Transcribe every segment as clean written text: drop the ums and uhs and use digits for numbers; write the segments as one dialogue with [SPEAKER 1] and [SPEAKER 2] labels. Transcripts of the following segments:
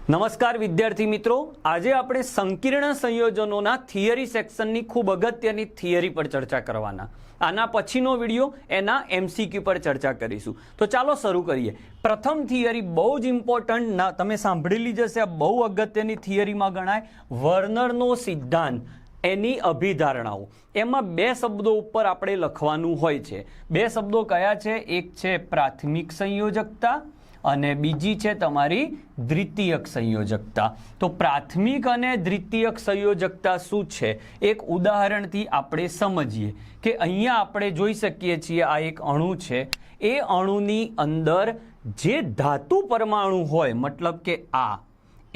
[SPEAKER 1] નમસ્કાર વિદ્યાર્થી મિત્રો, આજે આપણે સંકીર્ણ સંયોજનોના થિયરી સેક્શનની ખૂબ અગત્યની થિયરી પર ચર્ચા કરવાના. આના પછીનો વિડીયો એના એમસીક્યુ પર ચર્ચા કરીશું. તો ચાલો શરૂ કરીએ. પ્રથમ થિયરી બહુ જ ઇમ્પોર્ટન્ટ, તમે સાંભળેલી જશે, આ બહુ અગત્યની થિયરીમાં ગણાય. વર્નરનો સિદ્ધાંત, એની અભિધારણાઓ. એમાં બે શબ્દો ઉપર આપણે લખવાનું હોય છે. બે શબ્દો કયા છે? એક છે પ્રાથમિક સંયોજકતા અને બીજી છે તમારી દ્વિતીયક સંયોજકતા. તો પ્રાથમિક અને દ્વિતીયક સંયોજકતા શું છે? એક ઉદાહરણથી આપણે સમજીએ કે અહીંયા આપણે જોઈ શકીએ છીએ આ એક અણુ છે. એ અણુની અંદર જે ધાતુ પરમાણુ હોય, મતલબ કે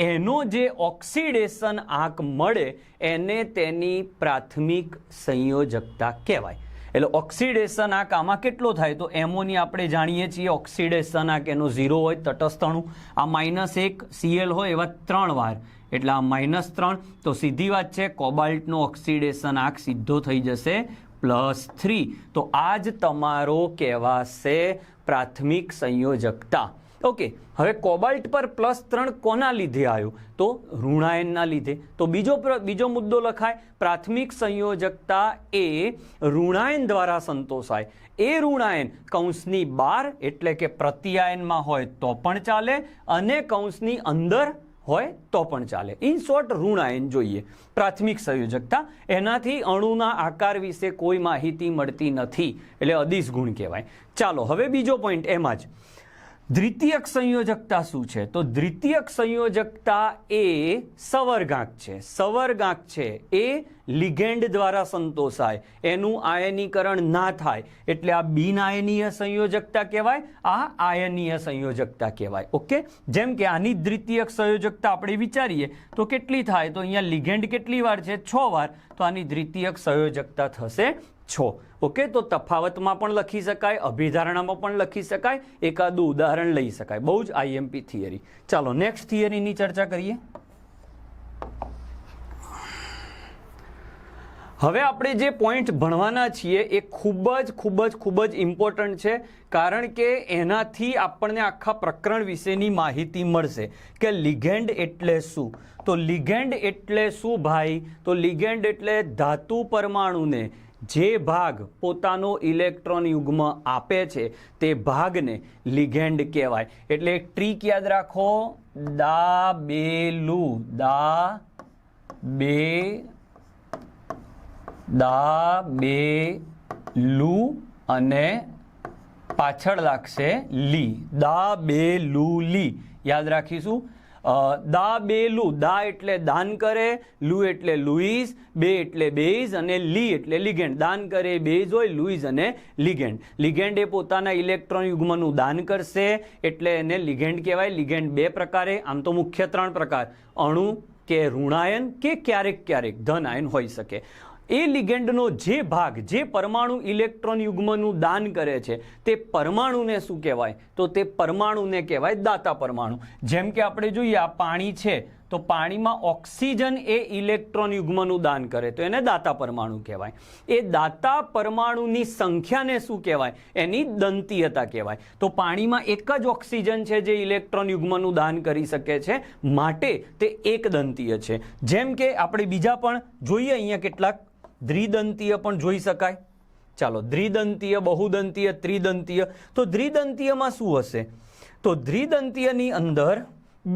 [SPEAKER 1] એનો જે ઓક્સિડેશન આંક મળે એને તેની પ્રાથમિક સંયોજકતા કહેવાય. એટલે ઓક્સિડેશન આંક આમાં કેટલો થાય? તો એમોની આપણે જાણીએ છીએ ઓક્સિડેશન આંક એનો 0 હોય, તટસ્થ અણુ. આ -1 Cl હોય એવા 3 વાર, એટલે આ -3. તો સીધી વાત છે, કોબાલ્ટનો ઓક્સિડેશન આંક સીધો થઈ જશે +3. તો આ જ તમારો કહેવાશે પ્રાથમિક સંયોજકતા. ઓકે, હવે કોબાલ્ટ પર +3 કોના લીધે આવ્યો? તો ઋણાયનના લીધે. તો બીજો મુદ્દો લખાય, પ્રાથમિક સંયોજકતા એ ઋણાયન દ્વારા સંતોષાય. એ ઋણાયન કૌંસની બહાર એટલે કે પ્રત્યાયનમાં હોય તો પણ ચાલે, અને કૌંસની અંદર હોય તો પણ ચાલે. ઇન શોર્ટ, ઋણાયન જોઈએ પ્રાથમિક સંયોજકતા. એનાથી અણુના આકાર વિશે કોઈ માહિતી મળતી નથી, એટલે અદિશ ગુણ કહેવાય. ચાલો હવે બીજો પોઈન્ટ એમાં જ. દ્વિતીયક સંયોજકતા શું છે? તો દ્વિતીયક સંયોજકતા એ સવર્ગાંક છે. સવર્ગાંક છે એ લિગેન્ડ દ્વારા સંતોષાય, એનું આયનીકરણ ના થાય, એટલે આ બિન આયનીય સંયોજકતા કહેવાય, આ આયનીય સંયોજકતા કહેવાય. ઓકે, જેમ કે આની દ્વિતીયક સંયોજકતા આપણે વિચારીએ તો કેટલી થાય? તો અહીંયા લિગેન્ડ કેટલી વાર છે? 6 વાર. તો આની દ્વિતીયક સંયોજકતા થશે 6. ઓકે, તો તફાવતમાં પણ લખી શકાય, અભિધારણામાં પણ લખી શકાય, એકાદું ઉદાહરણ લઈ શકાય. બહુ જ આઈએમપી થિયરી. ચાલો નેક્સ્ટ થિયરીની ચર્ચા કરીએ. હવે આપણે જે પોઈન્ટ ભણવાના છીએ એ ખૂબ જ ઇમ્પોર્ટન્ટ છે, કારણ કે એનાથી આપણને આખા પ્રકરણ વિશેની માહિતી મળશે કે લિગેન્ડ એટલે શું. તો લિગેન્ડ એટલે શું ભાઈ? તો લિગેન્ડ એટલે ધાતુ પરમાણુને જે ભાગ પોતાનો ઇલેક્ટ્રોન યુગ્મ આપે છે તે ભાગને લિગેન્ડ કહેવાય. એટલે એક ટ્રીક યાદ રાખો, દાબેલું, દાબેલું અને પાછળ લાગશે લી, દાબેલુલી. યાદ રાખીશું. દાબેલું, દા એટલે દાન કરે, લુ એટલે લુઈસ, બે એટલે બેઝ અને લી એટલે લિગેન્ડ. દાન કરે બેઝ હોય, લુઈસ અને લિગેન્ડ. લિગેન્ડ એ પોતાના ઇલેક્ટ્રોન યુગ્મનું દાન કરશે એટલે એને લિગેન્ડ કહેવાય. લિગેન્ડ બે પ્રકારે, આમ તો મુખ્ય 3 પ્રકાર, અણુ કે ઋણાયન કે ક્યારેક ધન આયન હોઈ શકે. એ લિગેન્ડનો જે ભાગ, જે પરમાણુ ઇલેક્ટ્રોન યુગ્મનું દાન કરે છે તે પરમાણુને શું કહેવાય? તો તે પરમાણુને કહેવાય દાતા પરમાણુ. જેમ કે આપણે જોઈએ આ પાણી છે, તો પાણીમાં ઓક્સિજન એ ઇલેક્ટ્રોન યુગ્મનું દાન કરે તો એને દાતા પરમાણુ કહેવાય. એ દાતા પરમાણુની સંખ્યાને શું કહેવાય? એની દંતીયતા કહેવાય. તો પાણીમાં એક જ ઓક્સિજન છે જે ઇલેક્ટ્રોન યુગ્મનું દાન કરી શકે છે, માટે તે એક દંતીય છે. જેમ કે આપણે બીજા પણ જોઈએ, અહીંયા કેટલાક દ્વિદંતીય પણ જોઈ શકાય. ચાલો, દ્વિદંતીય, બહુદંતીય, ત્રિદંતીય. તો દ્વિદંતીયમાં શું હશે? તો દ્વિદંતીયની અંદર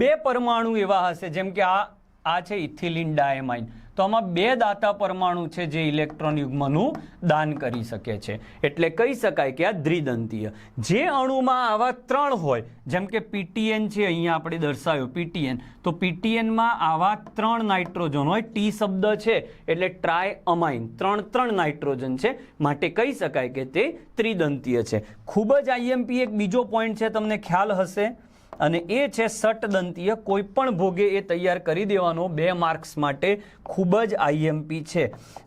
[SPEAKER 1] 2 પરમાણુ એવા હશે, જેમ કે આ છે ઇથિલિન ડાયમાઇન. તો આમાં 2 દાતા પરમાણુ છે જે ઇલેક્ટ્રોન યુગ્મનું દાન કરી શકે છે, એટલે કહી શકાય કે આ દ્વિદંતીય. જે અણુમાં આવા 3 હોય, જેમ કે પીટીએન છે, અહીંયા આપણે દર્શાવ્યો પીટીએન, તો પીટીએનમાં આવા 3 નાઇટ્રોજન હોય. ટી શબ્દ છે એટલે ટ્રાય અમાઇન, 3 નાઇટ્રોજન છે, માટે કહી શકાય કે તે ત્રિદંતીય છે. ખૂબ જ આઈએમપી એક બીજો પોઈન્ટ છે, તમને ખ્યાલ હશે, અને એ છે ષટદંતીય. કોઈ પણ ભોગે એ તૈયાર કરી દેવાનો, 2 માર્ક્સ માટે ખૂબ જ આઈએમપી છે.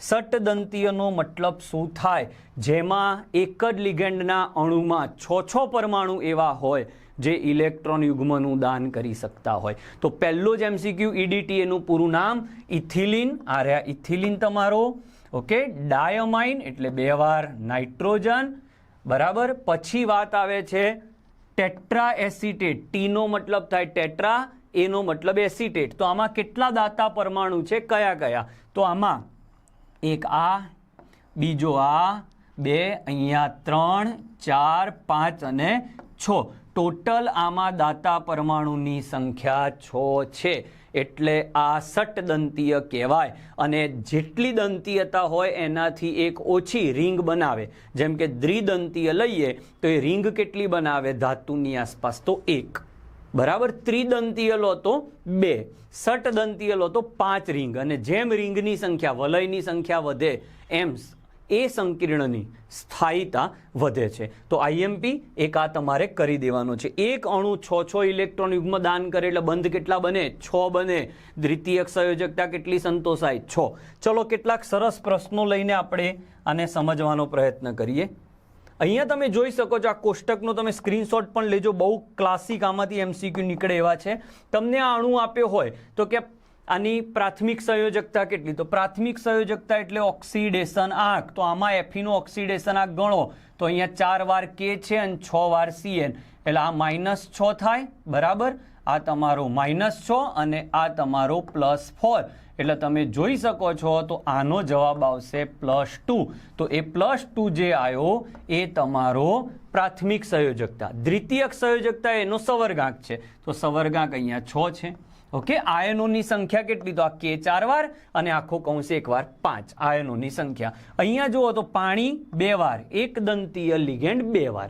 [SPEAKER 1] ષટદંતીયનો મતલબ શું થાય? જેમાં એક જ લિગેન્ડના અણુમાં 6 પરમાણુ એવા હોય જે ઇલેક્ટ્રોન યુગ્મનું દાન કરી શકતા હોય. તો પહેલો જ એમસીક્યુ ઈડીટી, એનું પૂરું નામ ઇથિલિન. આ રહ્યા ઇથિલિન તમારો. ઓકે, ડાયમાઇન એટલે 2 વાર નાઇટ્રોજન, બરાબર. પછી વાત આવે છે ટેટ્રા એસિટેટ. ટી નો મતલબ થાય ટેટ્રા, એનો મતલબ એસિટેટ. તો આમાં કેટલા દાતા પરમાણુ છે, કયા કયા? તો આમાં એક આ, બીજો આ, બે, અહીંયા 3, 4, 5 અને 6. ટોટલ આમાં દાતા પરમાણુની સંખ્યા 6 છે. એટલે આ ષટદંતીય કહેવાય. અને જેટલી દંતીયતા હોય એનાથી એક ઓછી રીંગ બનાવે. જેમ કે દ્વિદંતીય લઈએ તો એ રીંગ કેટલી બનાવે ધાતુની આસપાસ? તો 1. બરાબર. ત્રિદંતીય લો તો 2, ષટદંતીય લો તો 5 રીંગ. અને જેમ રીંગની સંખ્યા, વલયની સંખ્યા વધે એમ એ સંકીર્ણની સ્થાયીતા વધે છે. તો આઈએમપી એક આ તમારે કરી દેવાનો છે. એક અણુ 6 ઇલેક્ટ્રોન યુગ્મ દાન કરે એટલે બંધ કેટલા બને? 6 બને. દ્વિતીયક સંયોજકતા કેટલી સંતોષાય? 6. ચલો કેટલાક સરસ પ્રશ્નો લઈને આપણે આને સમજવાનો પ્રયત્ન કરીએ. અહીંયા તમે જોઈ શકો છો, આ કોષ્ટકનો તમે સ્ક્રીનશોટ પણ લેજો. બહુ ક્લાસિક આમાંથી એમસીક્યુ નીકળે એવા છે. તમને આ અણુ આપ્યો હોય તો કે આની પ્રાથમિક સંયોજકતા કેટલી? તો પ્રાથમિક સંયોજકતા એટલે ઓક્સિડેશન આંક. તો આમાં એફીનું ઓક્સિડેશન આંક ગણો તો અહીંયા 4 વાર કે છે અને 6 વાર CN. એટલે આ -6 થાય. બરાબર. આ તમારો -6 અને આ તમારો +4. એટલે તમે જોઈ શકો છો તો આનો જવાબ આવશે +2. તો એ +2 જે આવ્યો એ તમારો પ્રાથમિક સંયોજકતા. દ્વિતીયક સંયોજકતા એનો સવર્ગાંક છે. તો સવર્ગાંક અહીંયા 6 છે. ઓકે. આયનોની સંખ્યા કેટલી? તો આ કે 4 વાર અને આખો કૌંસ 1 વાર 5 આયનોની સંખ્યા. અહીંયા જુઓ તો પાણી 2 વાર, એક દંતીય લિગેન્ડ 2 વાર,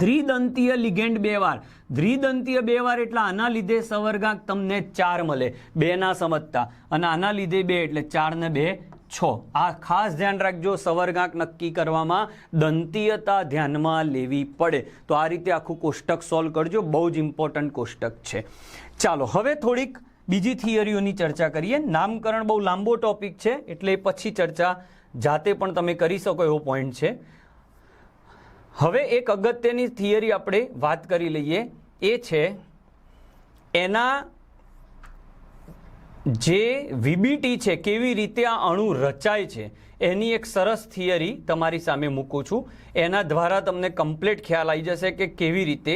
[SPEAKER 1] દ્વિદંતીય લિગેન્ડ 2 વાર, દ્વિદંતીય 2 વાર. એટલે આના લીધે સવર્ગાંક તમને 4 મળે, 2 ના સમજતા. અને આના લીધે 2 એટલે 4 ને 2 6. આ ખાસ ધ્યાન રાખજો, સવર્ગાંક નક્કી કરવામાં દંતીયતા ધ્યાનમાં લેવી પડે. તો આ રીતે આખું કોષ્ટક સોલ્વ કરજો. બહુ જ ઇમ્પોર્ટન્ટ કોષ્ટક છે. ચાલો હવે થોડીક બીજી થિયરીઓની ચર્ચા કરીએ. નામકરણ બહુ લાંબો ટોપિક છે એટલે પછી ચર્ચા જાતે પણ તમે કરી શકો એવો પોઈન્ટ છે. હવે એક અગત્યની થિયરી આપણે વાત કરી લઈએ. એ છે એના જે વીબીટી છે, કેવી રીતે આ અણુ રચાય છે એની એક સરસ થિયરી તમારી સામે મૂકું છું. એના દ્વારા તમને કમ્પ્લીટ ખ્યાલ આવી જશે કે કેવી રીતે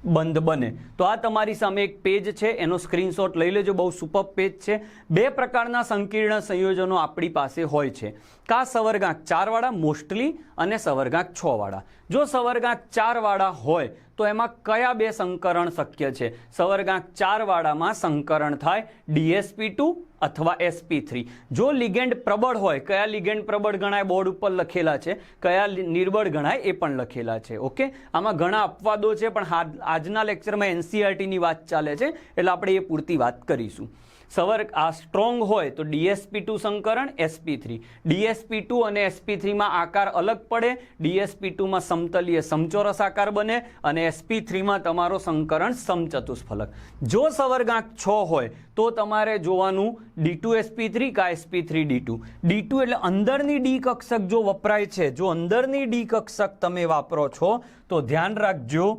[SPEAKER 1] બંધ બને. તો આ તમારી સામે એક પેજ છે, એનો સ્ક્રીનશોટ લઈ લેજો. બહુ સુપર પેજ છે. 2 પ્રકારના સંકીર્ણ સંયોજનો આપણી પાસે હોય છે. કા સવર્ગાંક 4 વાળા મોસ્ટલી અને સવર્ગાંક 6 વાળા. જો સવર્ગાંક 4 વાળા હોય તો એમાં કયા 2 સંકરણ શક્ય છે? સવર્ગાંક 4 વાળામાં સંકરણ થાય DsP2 અથવા sp3. જો લિગેન્ડ પ્રબળ હોય, કયા લિગેન્ડ પ્રબળ ગણાય બોર્ડ ઉપર લખેલા છે, કયા નિર્બળ ગણાય એ પણ લખેલા છે. ઓકે. આમાં ઘણા અપવાદો છે પણ આજના લેક્ચરમાં NCERTની વાત ચાલે છે એટલે આપણે એ પૂરતી વાત કરીશું. આ સ્ટ્રોંગ હોય તો DsP2 સંકરણ sp3. DsP2 અને sp3માં આકાર અલગ પડે. DsP2માં સમતલીય સમચોરસ આકાર બને અને sp3માં તમારો સંકરણ સમચતુષ્ફલક. જો સવર્ગાંક 6 હોય તો તમારે જોવાનું D2sp3 કા sp3d2. D2 એટલે અંદરની ડી કક્ષક જો વપરાય છે, જો અંદરની ડી કક્ષક તમે વાપરો છો તો ધ્યાન રાખજો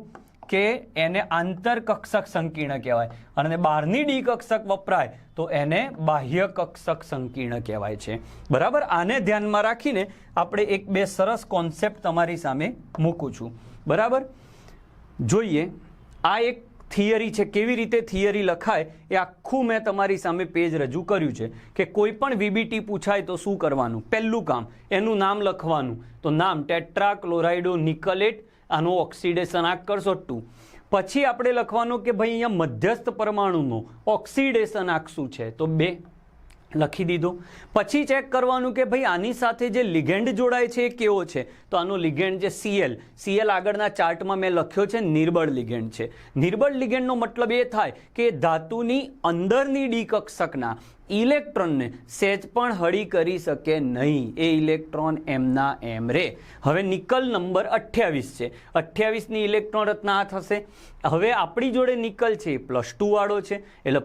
[SPEAKER 1] કે એને આંતર કક્ષક સંકીર્ણ કહેવાય. અને બહારની ડી કક્ષક વપરાય તો એને બાહ્ય કક્ષક સંકીર્ણ કહેવાય છે. બરાબર. આને ધ્યાનમાં રાખીને આપણે 1-2 સરસ કોન્સેપ્ટ તમારી સામે મૂકું છું. બરાબર. જોઈએ આ એક થિયરી છે. કેવી રીતે થિયરી લખાય એ આખું મેં તમારી સામે પેજ રજૂ કર્યું છે કે કોઈ પણ વીબીટી પૂછાય તો શું કરવાનું? પહેલું કામ એનું નામ લખવાનું. તો નામ ટેટ્રાક્લોરાઇડો નિકલેટ, આનો ઓક્સિડેશન આંક કરશો 2. પછી આપણે લખવાનું કે ભાઈ અહીંયા મધ્યસ્થ પરમાણુનો ઓક્સિડેશન આંક શું છે? તો 2 લખી દીધો. પછી ચેક કરવાનું કે ભાઈ આની સાથે જે લિગેન્ડ જોડાય છે એ કેવો છે? તો આનો લિગેન્ડ જે Cl આગળના ચાર્ટમાં મેં લખ્યો છે નિર્બળ લિગેન્ડ છે. નિર્બળ લિગેન્ડનો મતલબ એ થાય કે ધાતુની અંદરની ડી કક્ષકના ઇલેક્ટ્રોનને સહેજ પણ હળી કરી શકે નહીં. એ ઇલેક્ટ્રોન એમના એમ રે. હવે નિકલ નંબર 28 છે. 28ની ઇલેક્ટ્રોન રચના આ થશે. હવે આપણી જોડે નિકલ છે એ +2 વાળો છે એટલે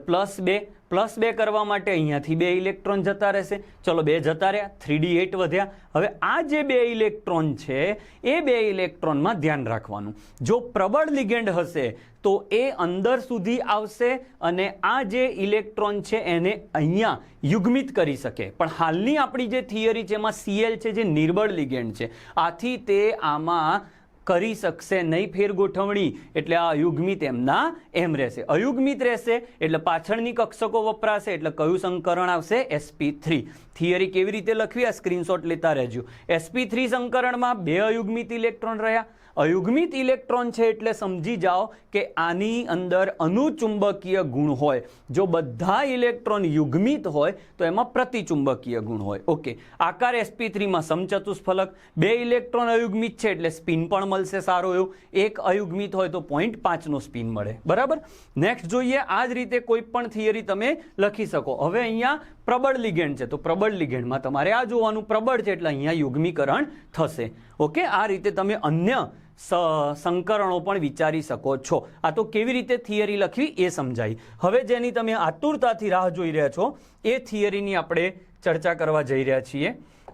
[SPEAKER 1] +2 કરવા માટે અહીંયાથી 2 ઇલેક્ટ્રોન જતા રહેશે. ચલો 2 જતા રહ્યા, 3d8 વધ્યા. હવે આ જે 2 ઇલેક્ટ્રોન છે એ 2 ઇલેક્ટ્રોનમાં ધ્યાન રાખવાનું. જો પ્રબળ લિગેન્ડ હશે તો એ અંદર સુધી આવશે અને આ જે ઇલેક્ટ્રોન છે એને અહીંયા યુગ્મિત કરી શકે. પણ હાલની આપણી જે થિયરી છે એમાં Cl છે જે નિર્બળ લિગેન્ડ છે. આથી તે આમાં કરી શકશે નહીં ફેરગોઠવણી, એટલે આ અયુગ્મિત એમના એમ રહેશે. અયુગ્મિત રહેશે એટલે પાછળની કક્ષકો વપરાશે, એટલે કયું સંકરણ આવશે? sp3. થિયરી કેવી રીતે લખવી આ સ્ક્રીનશોટ લેતા રહેજો. sp3 સંકરણમાં 2 અયુગ્મિત ઇલેક્ટ્રોન રહ્યા. અયુગ્મિત ઇલેક્ટ્રોન છે એટલે સમજી જાઓ કે આની અંદર અનુચુંબકીય ગુણ હોય. જો બધા ઇલેક્ટ્રોન યુગ્મિત હોય તો એમાં પ્રતિચુંબકીય ગુણ હોય. ઓકે, આકાર sp3 માં સમચતુષ્ફલક. 2 ઇલેક્ટ્રોન અયુગ્મિત છે એટલે સ્પિન પણ મળશે સારો એવું. 1 અયુગ્મિત હોય તો 0.5 નો સ્પિન મળે. બરાબર. નેક્સ્ટ જોઈએ. આ જ રીતે કોઈ પણ થિયરી તમે લખી શકો. હવે અહીંયા પ્રબળ લિગેન્ડ છે તો પ્રબળ લિગેન્ડમાં તમારે આ જોવાનું પ્રબળ છે એટલે અહીંયા યુગ્મીકરણ થશે. ઓકે, આ રીતે તમે અન્ય સંકરણો પણ વિચારી શકો છો. આ તો કેવી રીતે થિયરી લખવી એ સમજાય. હવે જેની તમે આતુરતાથી રાહ જોઈ રહ્યા છો એ થિયરીની આપણે ચર્ચા કરવા જઈ રહ્યા છીએ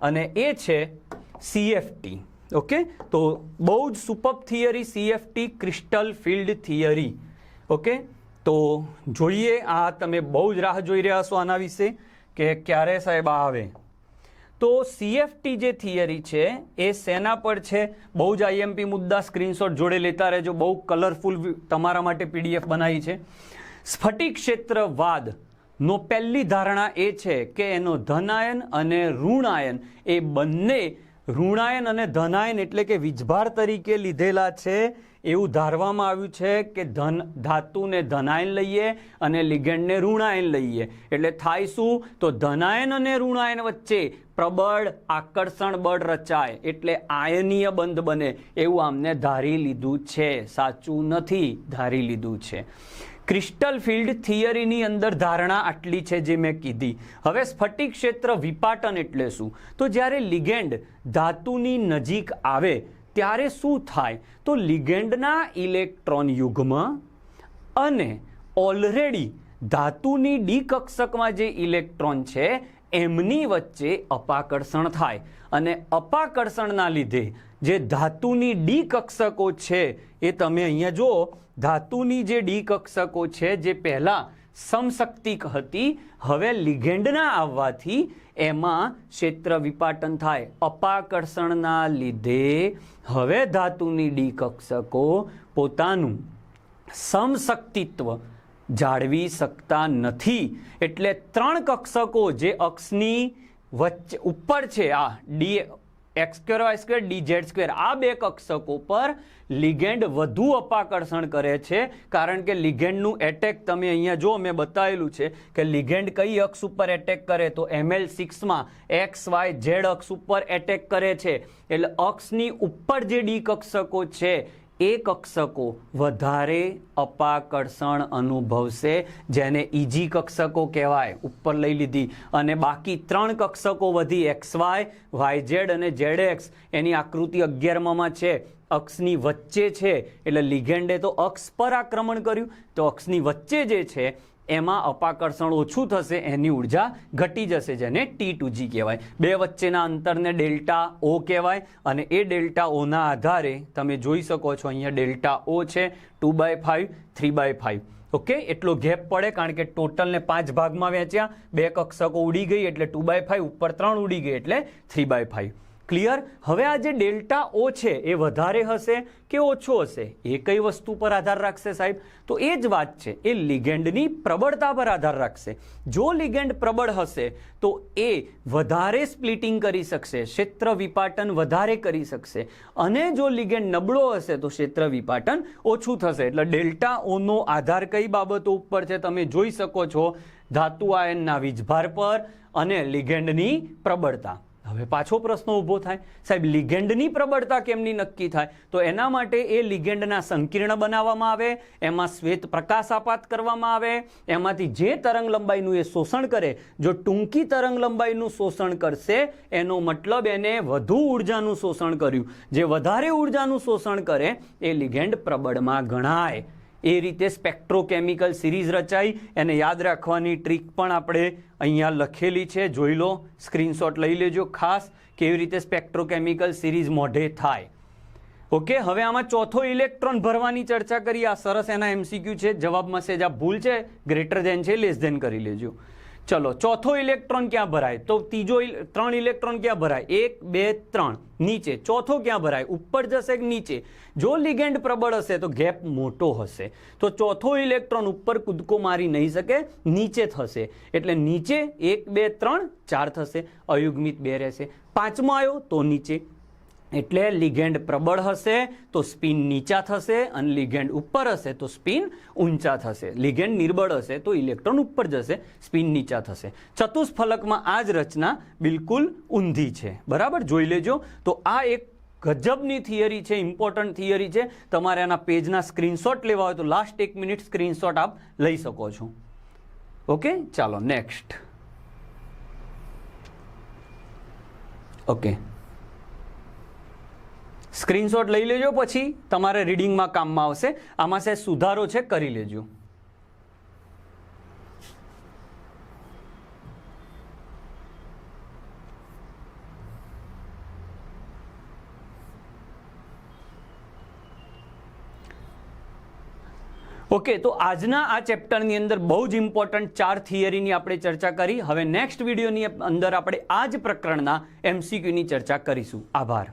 [SPEAKER 1] અને એ છે CFT. ઓકે, તો બહુ જ super theory CFT, crystal field theory. Okay, તો જોઈએ. આ તમે બહુ જ રાહ જોઈ રહ્યા છો આના વિશે કે ક્યારે સાહેબ આવે. તો CFT જે થિયરી છે એ શેના પર છે? બહુ જ IMP મુદ્દા સ્ક્રીનશોટ જોડે લેતા રહેજો. બહુ કલરફુલ તમારા માટે PDF બનાવી છે. સ્ફટિક ક્ષેત્રવાદનો પહેલી ધારણા એ છે કે એનો ધનાયન અને ઋણાયન એ બંને, ઋણાયન અને ધનાયન એટલે કે વીજભાર તરીકે લીધેલા છે. એવું ધારવામાં આવ્યું છે કે ધાતુને ધનાયન લઈએ અને લિગેન્ડને ઋણાયન લઈએ એટલે થાય શું? તો ધનાયન અને ઋણાયન વચ્ચે પ્રબળ આકર્ષણ બળ રચાય એટલે આયનીય બંધ બને એવું આમને ધારી લીધું છે. સાચું નથી, ધારી લીધું છે. ક્રિસ્ટલ ફિલ્ડ થિયરીની અંદર ધારણા આટલી છે જે મેં કીધી. હવે સ્ફટિક ક્ષેત્ર વિપાટન એટલે શું? તો જ્યારે લિગેન્ડ ધાતુની નજીક આવે ત્યારે શું થાય? તો લિગેન્ડના ઇલેક્ટ્રોન યુગ્મ અને ઓલરેડી ધાતુની ડી કક્ષકમાં જે ઇલેક્ટ્રોન છે એમની વચ્ચે અપાકર્ષણ થાય અને અપાકર્ષણના લીધે જે ધાતુની ડી કક્ષકો છે એ તમે અહીંયા જુઓ. ધાતુની જે ડી કક્ષકો છે જે પહેલા સમશક્તિક હતી, હવે લિગેન્ડના આવવાથી એમાં ક્ષેત્ર વિપાટન થાય. અપાકર્ષણના લીધે હવે ધાતુની ડી કક્ષકો પોતાનું સમશક્તિત્વ જાળવી શકતા નથી. એટલે 3 કક્ષકો જે અક્ષની વચ્ચે ઉપર છે, આ ડી x2y2 dz2, આ 2 કક્ષકો પર લિગેન્ડ વધુ અપાકર્ષણ કરે છે. કારણ કે લિગેન્ડનું એટેક તમે અહીંયા જો મેં બતાવેલું છે કે લિગેન્ડ કઈ અક્ષ ઉપર એટેક કરે તો ML6માં XYZ અક્ષ ઉપર એટેક કરે છે. એટલે અક્ષની ઉપર જે ડી કક્ષકો છે એ કક્ષકો વધારે અપાકર્ષણ અનુભવશે, જેને ઇજી કક્ષકો કહેવાય. ઉપર લઈ લીધી. અને બાકી 3 કક્ષકો વધી XY, YZ અને ZX. એની આકૃતિ 11માં છે. અક્ષની વચ્ચે છે એટલે લિગેન્ડે તો અક્ષ પર આક્રમણ કર્યું, તો અક્ષની વચ્ચે જે છે એમાં અપાકર્ષણ ઓછું થશે, એની ઉર્જા ઘટી જશે, જેને T2G કહેવાય. 2 વચ્ચેના અંતરને ડેલ્ટા O કહેવાય અને એ ડેલ્ટા ઓના આધારે તમે જોઈ શકો છો અહીંયા ડેલ્ટા O છે 2/5, 3/5. ઓકે, એટલો ગેપ પડે કારણ કે ટોટલને 5 ભાગમાં વહેંચ્યા. 2 કક્ષકો ઉડી ગઈ એટલે 2/5, ઉપર 3 ઉડી ગઈ એટલે 3/5. ક્લિયર? હવે આ જે ડેલ્ટા O છે એ વધારે હશે કે ઓછો હશે? એ કઈ વસ્તુ પર આધાર રાખશે સાહેબ? તો એ જ વાત છે, એ લિગેન્ડની પ્રબળતા પર આધાર રાખશે. જો લિગેન્ડ પ્રબળ હશે તો એ વધારે સ્પ્લિટિંગ કરી શકશે, ક્ષેત્ર વિપાટન વધારે કરી શકશે. અને જો લિગેન્ડ નબળો હશે તો ક્ષેત્ર વિપાટન ઓછું થશે. એટલે ડેલ્ટા ઓનો આધાર કઈ બાબતો ઉપર છે તમે જોઈ શકો છો? ધાતુ આયનના વીજભાર પર અને લિગેન્ડની પ્રબળતા. હવે પાછો પ્રશ્ન ઊભો થાય, સાહેબ લિગેન્ડની પ્રબળતા કેમની નક્કી થાય? તો એના માટે એ લિગેન્ડના સંકીર્ણ બનાવવામાં આવે, એમાં શ્વેત પ્રકાશ આપાત કરવામાં આવે, એમાંથી જે તરંગ લંબાઈનું એ શોષણ કરે. જો ટૂંકી તરંગ લંબાઈનું શોષણ કરશે એનો મતલબ એને વધુ ઉર્જાનું શોષણ કર્યું. જે વધારે ઉર્જાનું શોષણ કરે એ લિગેન્ડ પ્રબળમાં ગણાય. એ રીતે સ્પેક્ટ્રોકેમિકલ સિરીઝ રચાઈ. એને યાદ રાખવાની ટ્રીક પણ આપણે અહીંયા લખેલી છે, જોઈ લો, સ્ક્રીનશોટ લઈ લેજો ખાસ, કેવી રીતે સ્પેક્ટ્રોકેમિકલ સિરીઝ મોઢે થાય. ઓકે, હવે આમાં ચોથો ઇલેક્ટ્રોન ભરવાની ચર્ચા કરી. આ સરસ એના MCQ છે. જવાબમાં સેજ આ ભૂલ છે, ગ્રેટર ધેન છે, લેસ ધેન કરી લેજો. ચલો ચોથો ઇલેક્ટ્રોન ક્યાં ભરાય? તો ત્રીજો 3 ઇલેક્ટ્રોન ક્યાં ભરાય? 1 2 3 નીચે. ચોથો ક્યાં ભરાય? ઉપર જશે કે નીચે? જો લિગેન્ડ પ્રબળ હશે તો ગેપ મોટો હશે, તો ચોથો ઇલેક્ટ્રોન ઉપર કૂદકો મારી નહીં શકે, નીચે થશે. એટલે નીચે 1 2 3 4 થશે, અયુગ્મિત 2 રહેશે. પાંચમો આવ્યો તો નીચે, એટલે લિગેન્ડ પ્રબળ હશે તો સ્પિન નીચા થશે, અને લિગેન્ડ ઉપર હશે તો સ્પિન ઊંચા થશે. લિગેન્ડ નિર્બળ હશે તો ઇલેક્ટ્રોન ઉપર જશે, સ્પિન નીચા થશે. ચતુષ્ફલકમાં આ જ રચના બિલકુલ ઊંધી છે. બરાબર, જોઈ લેજો. તો આ એક ગજબની થિયરી છે, ઇમ્પોર્ટન્ટ થિયરી છે. તમારે આના પેજના સ્ક્રીનશોટ લેવા હોય તો લાસ્ટ 1 મિનિટ સ્ક્રીનશોટ આપ લઈ શકો છો. ઓકે, ચાલો નેક્સ્ટ. ઓકે, સ્ક્રીનશોટ લઈ લેજો, પછી તમારે રીડિંગમાં કામમાં આવશે. આમાં છે સુધારો છે, કરી લેજો. ઓકે, તો આજના આ ચેપ્ટરની અંદર બહુ જ ઇમ્પોર્ટન્ટ 4 થિયરીની આપણે ચર્ચા કરી. હવે નેક્સ્ટ વિડીયોની અંદર આપણે આ જ પ્રકરણના MCQની ચર્ચા કરીશું. આભાર.